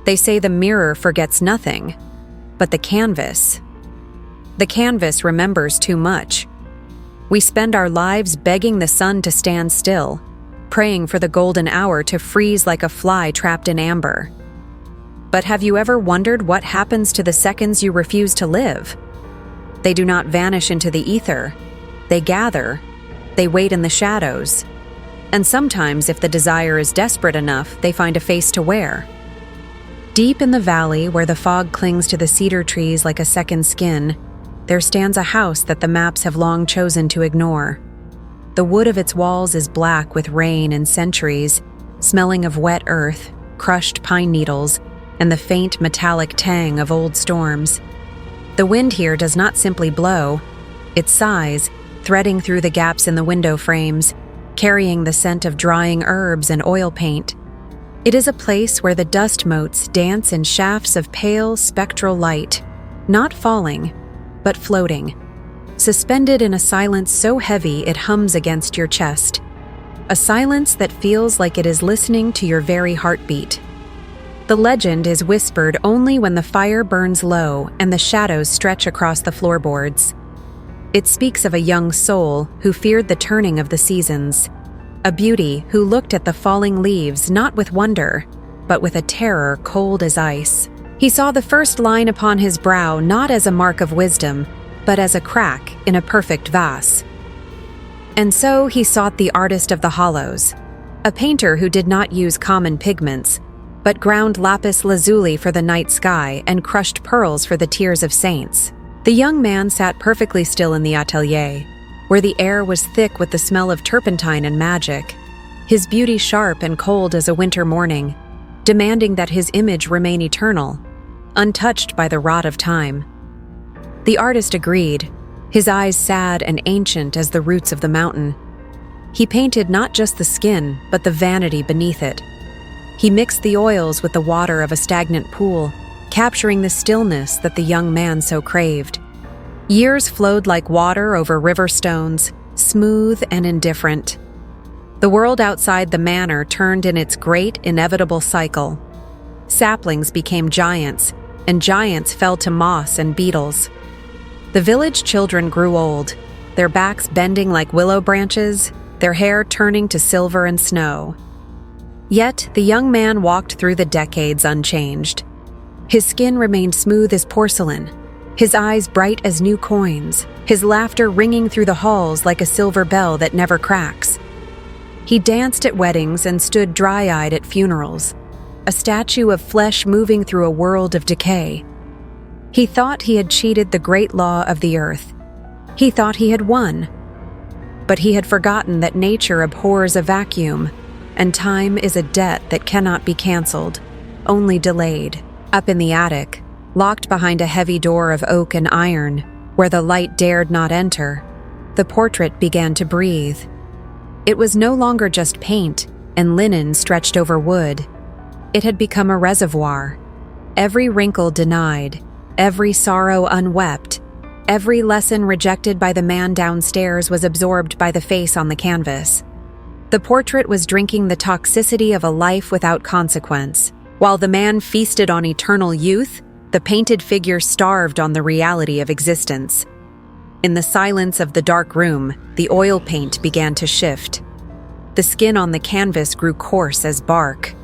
They say the mirror forgets nothing, but the canvas remembers too much. We spend our lives begging the sun to stand still, praying for the golden hour to freeze like a fly trapped in amber. But have you ever wondered what happens to the seconds you refuse to live? They do not vanish into the ether. They gather. They wait in the shadows. And sometimes, if the desire is desperate enough, they find a face to wear. Deep in the valley, where the fog clings to the cedar trees like a second skin, there stands a house that the maps have long chosen to ignore. The wood of its walls is black with rain and centuries, smelling of wet earth, crushed pine needles, and the faint metallic tang of old storms. The wind here does not simply blow, it sighs, threading through the gaps in the window frames, carrying the scent of drying herbs and oil paint. It is a place where the dust motes dance in shafts of pale, spectral light, not falling, but floating, suspended in a silence so heavy it hums against your chest, a silence that feels like it is listening to your very heartbeat. The legend is whispered only when the fire burns low and the shadows stretch across the floorboards. It speaks of a young soul who feared the turning of the seasons, a beauty who looked at the falling leaves not with wonder, but with a terror cold as ice. He saw the first line upon his brow not as a mark of wisdom, but as a crack in a perfect vase. And so he sought the artist of the hollows, a painter who did not use common pigments, but ground lapis lazuli for the night sky and crushed pearls for the tears of saints. The young man sat perfectly still in the atelier, where the air was thick with the smell of turpentine and magic, his beauty sharp and cold as a winter morning, demanding that his image remain eternal, untouched by the rot of time. The artist agreed, his eyes sad and ancient as the roots of the mountain. He painted not just the skin, but the vanity beneath it. He mixed the oils with the water of a stagnant pool, capturing the stillness that the young man so craved. Years flowed like water over river stones, smooth and indifferent. The world outside the manor turned in its great, inevitable cycle. Saplings became giants, and giants fell to moss and beetles. The village children grew old, their backs bending like willow branches, their hair turning to silver and snow. Yet the young man walked through the decades unchanged. His skin remained smooth as porcelain, his eyes bright as new coins, his laughter ringing through the halls like a silver bell that never cracks. He danced at weddings and stood dry-eyed at funerals, a statue of flesh moving through a world of decay. He thought he had cheated the great law of the earth. He thought he had won. But he had forgotten that nature abhors a vacuum, and time is a debt that cannot be canceled, only delayed. Up in the attic, locked behind a heavy door of oak and iron, where the light dared not enter, the portrait began to breathe. It was no longer just paint and linen stretched over wood. It had become a reservoir. Every wrinkle denied, every sorrow unwept, every lesson rejected by the man downstairs was absorbed by the face on the canvas. The portrait was drinking the toxicity of a life without consequence. While the man feasted on eternal youth, the painted figure starved on the reality of existence. In the silence of the dark room, the oil paint began to shift. The skin on the canvas grew coarse as bark.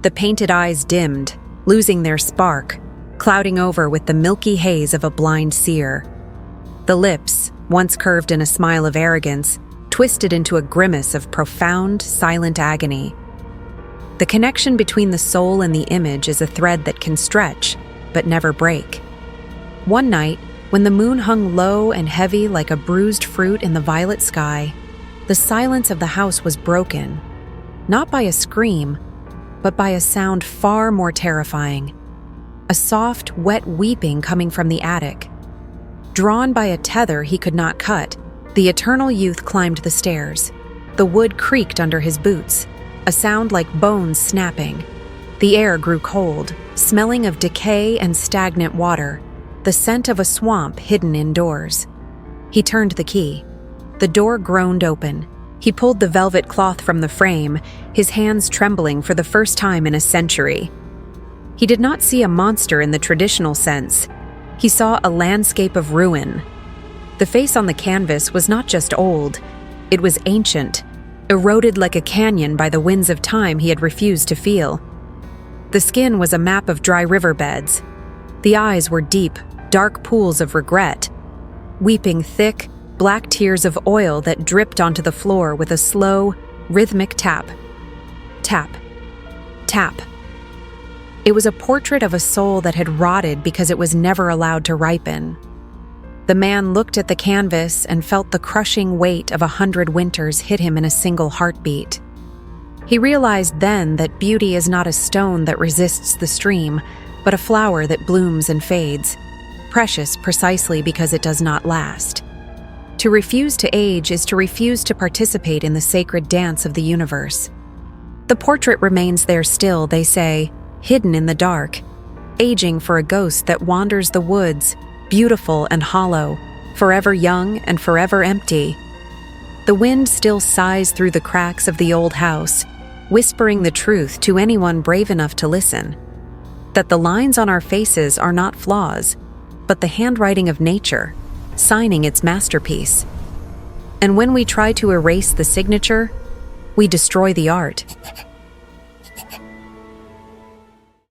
The painted eyes dimmed, losing their spark, clouding over with the milky haze of a blind seer. The lips, once curved in a smile of arrogance, twisted into a grimace of profound, silent agony. The connection between the soul and the image is a thread that can stretch, but never break. One night, when the moon hung low and heavy like a bruised fruit in the violet sky, the silence of the house was broken, not by a scream, but by a sound far more terrifying. A soft, wet weeping coming from the attic. Drawn by a tether he could not cut, the eternal youth climbed the stairs. The wood creaked under his boots, a sound like bones snapping. The air grew cold, smelling of decay and stagnant water, the scent of a swamp hidden indoors. He turned the key. The door groaned open. He pulled the velvet cloth from the frame, his hands trembling for the first time in a century. He did not see a monster in the traditional sense. He saw a landscape of ruin. The face on the canvas was not just old, it was ancient, eroded like a canyon by the winds of time he had refused to feel. The skin was a map of dry riverbeds. The eyes were deep, dark pools of regret, weeping thick, black tears of oil that dripped onto the floor with a slow, rhythmic tap. Tap. Tap. It was a portrait of a soul that had rotted because it was never allowed to ripen. The man looked at the canvas and felt the crushing weight of 100 winters hit him in a single heartbeat. He realized then that beauty is not a stone that resists the stream, but a flower that blooms and fades, precious precisely because it does not last. To refuse to age is to refuse to participate in the sacred dance of the universe. The portrait remains there still, they say, hidden in the dark, aging for a ghost that wanders the woods, beautiful and hollow, forever young and forever empty. The wind still sighs through the cracks of the old house, whispering the truth to anyone brave enough to listen, that the lines on our faces are not flaws, but the handwriting of nature, signing its masterpiece. And when we try to erase the signature, we destroy the art.